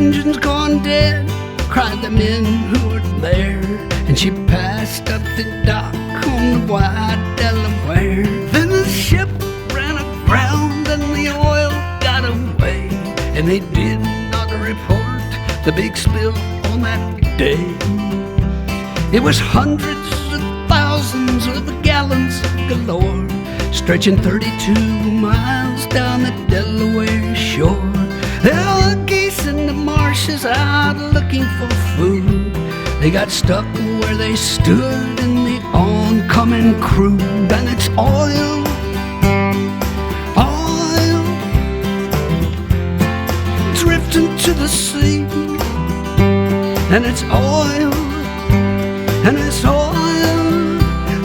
engine's gone dead, cried the men who were there. And she passed up the dock on the wide Delaware. Then the ship ran aground and the oil got away, and they did not report the big spill on that day. It was hundreds of thousands of gallons galore, stretching 32 miles down the Delaware shore. There were geese in the marshes out looking for food. They got stuck where they stood in the oncoming crude. And it's oil, oil, drifting to the sea. And it's oil, and it's oil.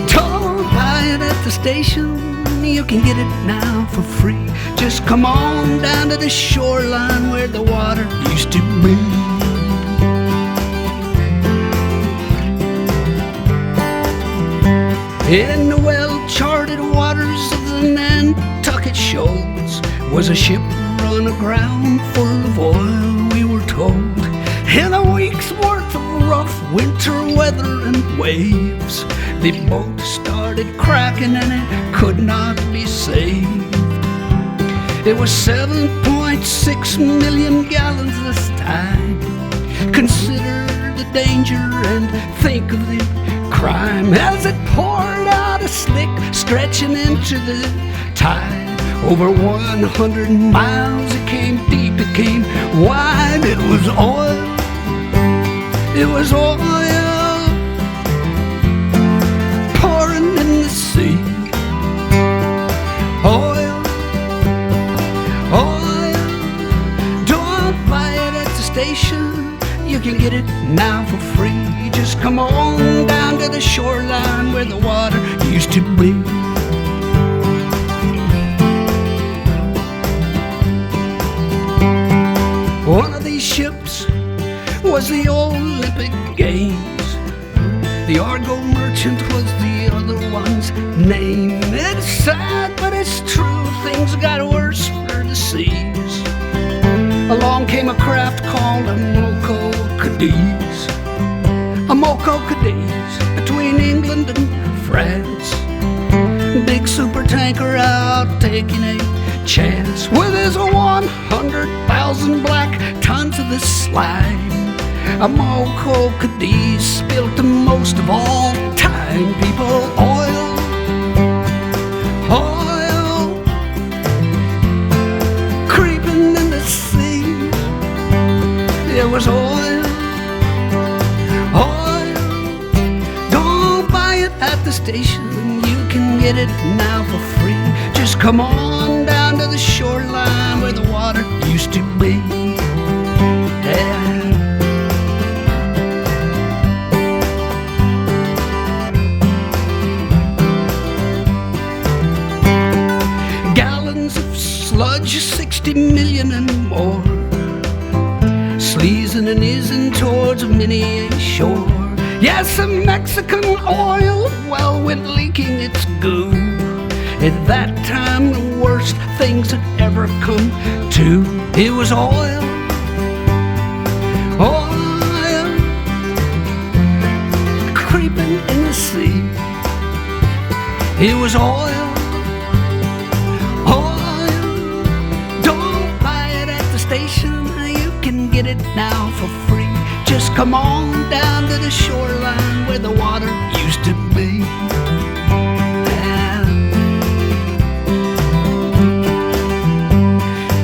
Don't buy it at the station, you can get it now for free. Just come on down to the shoreline where the water used to be. In the well-charted waters of the Nantucket shoals was a ship run aground full of oil, we were told. In a week's worth of rough winter weather and waves, the boat started cracking and it could not be saved. It was 7.6 million gallons this time. Consider the danger and think of the crime as it poured out a slick, stretching into the tide. Over 100 miles, it came deep, it came wide. It was oil, it was oil, pouring in the sea. Oil, oil, don't buy it at the station, you can get it now for free. Just come on down to the shoreline where the water used to be. One of these ships was the Olympic Games. The Argo Merchant was the other one's name. It's sad, but it's true, things got worse for the seas. Along came a craft called a Moco Cadiz. A Moco Cadiz between England and France. Big super tanker out taking a chance with his 100,000 black tons of the slime. A Moco Cadiz spilt the most of all time. People, oil, oil, creeping in the sea. It was oil, oil. Don't buy it at the station, you can get it now for free. Just come on down to the shoreline where the water used to be. Yeah. Gallons of sludge, 60 million and more, sleazing and ising towards many a shore. Yes, a Mexican oil well went leaking its goo. At that time, the worst things had ever come to. It was oil, oil, creeping in the sea. It was oil, oil. Don't buy it at the station, you can get it now for free. Just come on down to the shoreline where the water used to be.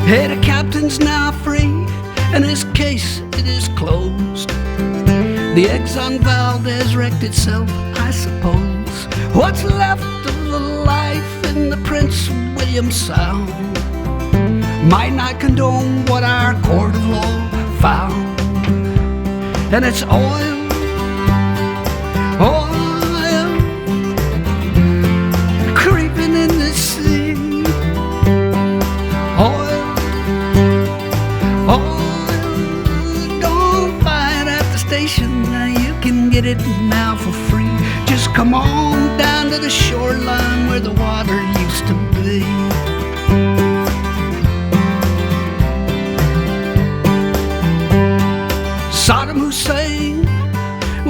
Hey, the captain's now free, and his case, it is closed. The Exxon Valdez wrecked itself, I suppose. What's left of the life in the Prince William Sound might not condone what our court of law found. And it's oil, oil, creeping in the sea. Oil, oil, don't buy it at the station, you can get it now for free. Just come on down to the shoreline where the water used to be.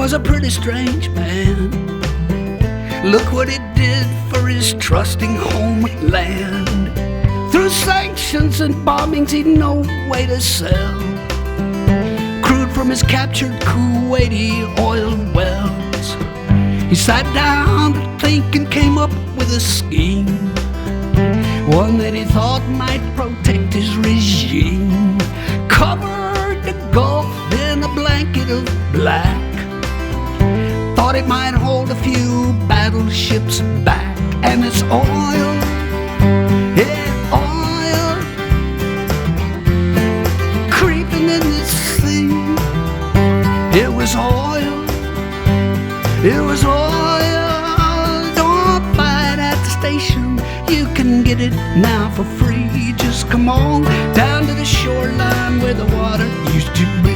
was a pretty strange man. Look what it did for his trusting homeland. Through sanctions and bombings he'd no way to sell crude from his captured Kuwaiti oil wells. He sat down to think and came up with a scheme, one that he thought might protect his regime. Covered the Gulf in a blanket of black, thought it might hold a few battleships back. And it's oil, yeah, oil, creeping in the sea. It was oil, it was oil. Don't buy it at the station, you can get it now for free. Just come on down to the shoreline where the water used to be.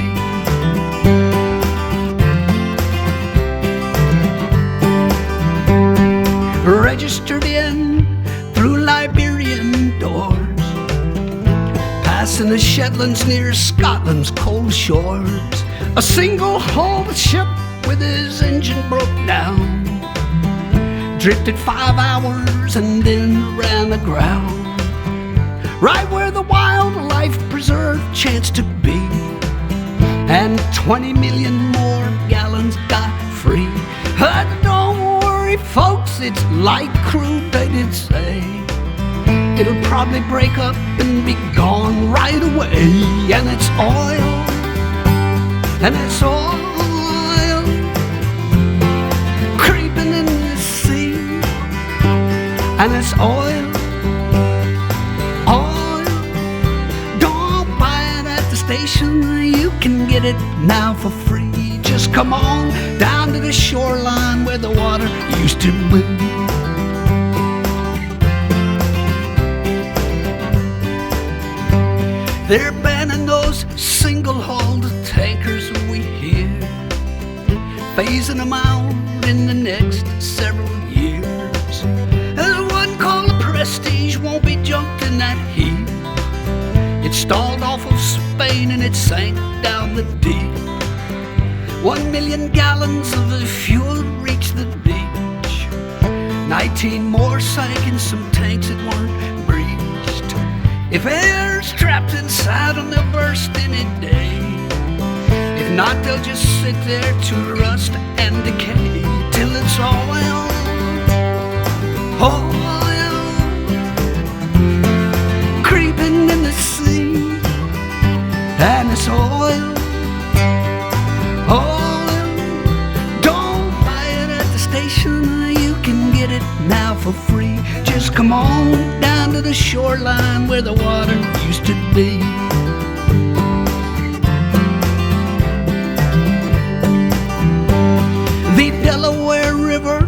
Registered in through Liberian doors, passing the Shetlands near Scotland's cold shores. A single-hulled ship with his engine broke down, drifted 5 hours and then ran aground, right where the wildlife preserve chanced to be, and 20 million more gallons got free. Don't worry, folks, it's light crude, they did say. It'll probably break up and be gone right away. And it's oil, and it's oil, creeping in the sea. And it's oil, oil. Don't buy it at the station, you can get it now for free. Just come on down to the shoreline where the water used to be. They're banning those single-hulled tankers we hear, phasing them out in the next several years. There's one called the Prestige, won't be junked in that heat. It stalled off of Spain and it sank down the deep. 1 million gallons of the fuel reached the beach. 19 more sank in some tanks that weren't breached. If air's trapped inside them, they'll burst any day. If not, they'll just sit there to rust and decay till it's oil, oil, creeping in the sea. And it's oil, oil. Don't buy it at the station, you can get it now for free. Just come on down to the shoreline where the water used to be. The Delaware River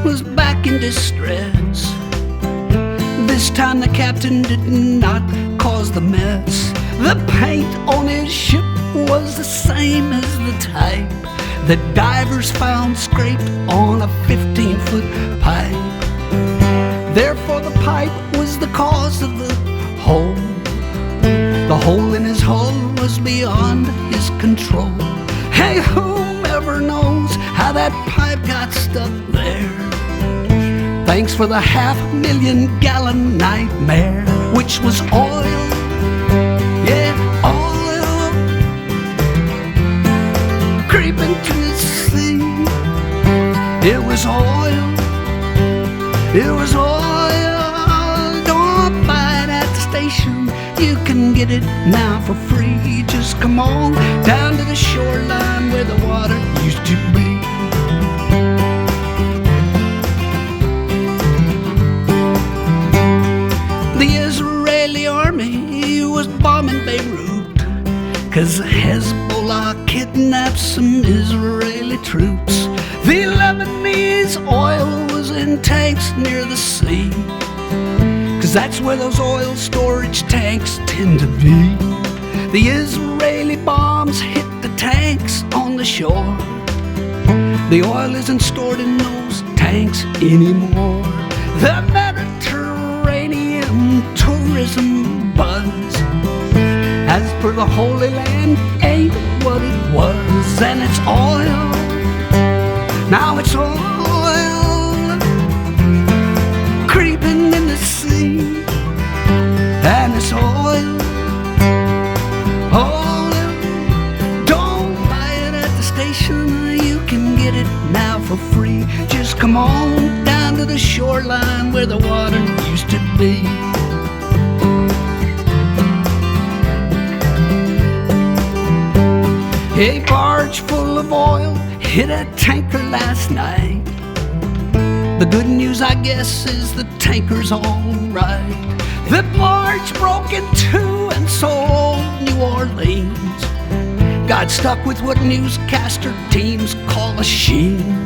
was back in distress. This time the captain did not cause the mess. The paint on his ship was the same as the type that divers found scraped on a 15-foot pipe. Therefore the pipe was the cause of the hole. The hole in his hull was beyond his control. Hey, whomever knows how that pipe got stuck there? Thanks for the 500,000 gallon nightmare, which was oil, yeah, oil, creeping to the sea. It was oil, it was oil. Don't buy it at the station, you can get it now for free. Just come on down to the shoreline where the water used to be. The Israeli army was bombing Beirut 'cause Hezbollah kidnapped some Israeli troops. The Lebanese oil was in tanks near the sea, 'cause that's where those oil storage tanks tend to be. The Israeli bombs hit the tanks on the shore. The oil isn't stored in those tanks anymore. The Mediterranean tourism buzz, as per the Holy Land, ain't what it was. And it's oil, Now it's oil creeping in the sea, and it's oil, oil. Don't buy it at the station, you can get it now for free. Just come on down to the shoreline where the water used to be. A barge full of oil hit a tanker last night. The good news, I guess, is the tanker's all right. The barge broke in two, and so old New Orleans got stuck with what newscaster teams call a sheen.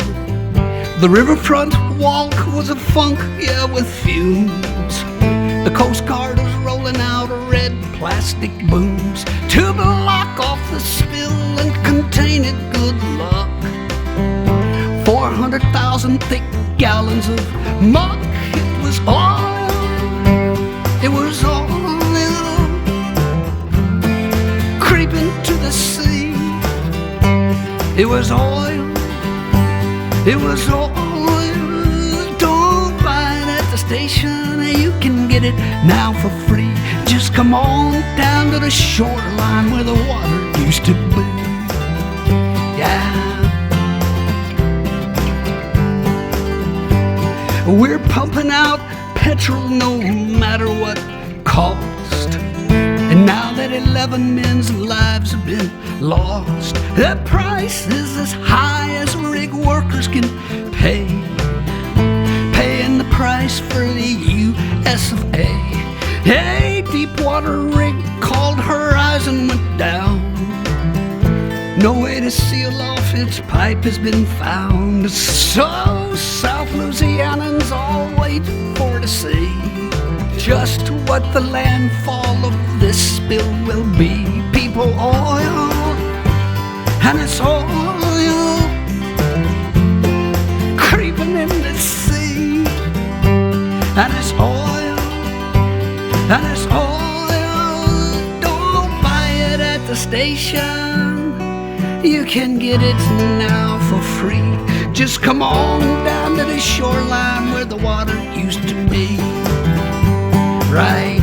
The riverfront walk was a funk, yeah, with fumes. The Coast Guard was rolling out red plastic booms to block off the spill and contain it, good luck. 400,000 thick gallons of muck. It was oil, it was oil creeping to the sea. It was oil, it was oil. Don't buy it at the station, you can get it now for free. Just come on down to the shoreline where the water used to be. Yeah. We're pumping out petrol no matter what cost. And now that 11 men's lives have been lost, the price is as high as rig workers can pay. Paying the price for the US of A. A deep water rig called Horizon went down. No way to seal off its pipe has been found. So South Louisianans all wait for to see just what the landfall of this spill will be. People, oil, and it's oil creeping in the sea, and it's oil, and it's oil. Don't buy it at the station, you can get it now for free. Just come on down to the shoreline where the water used to be. Right.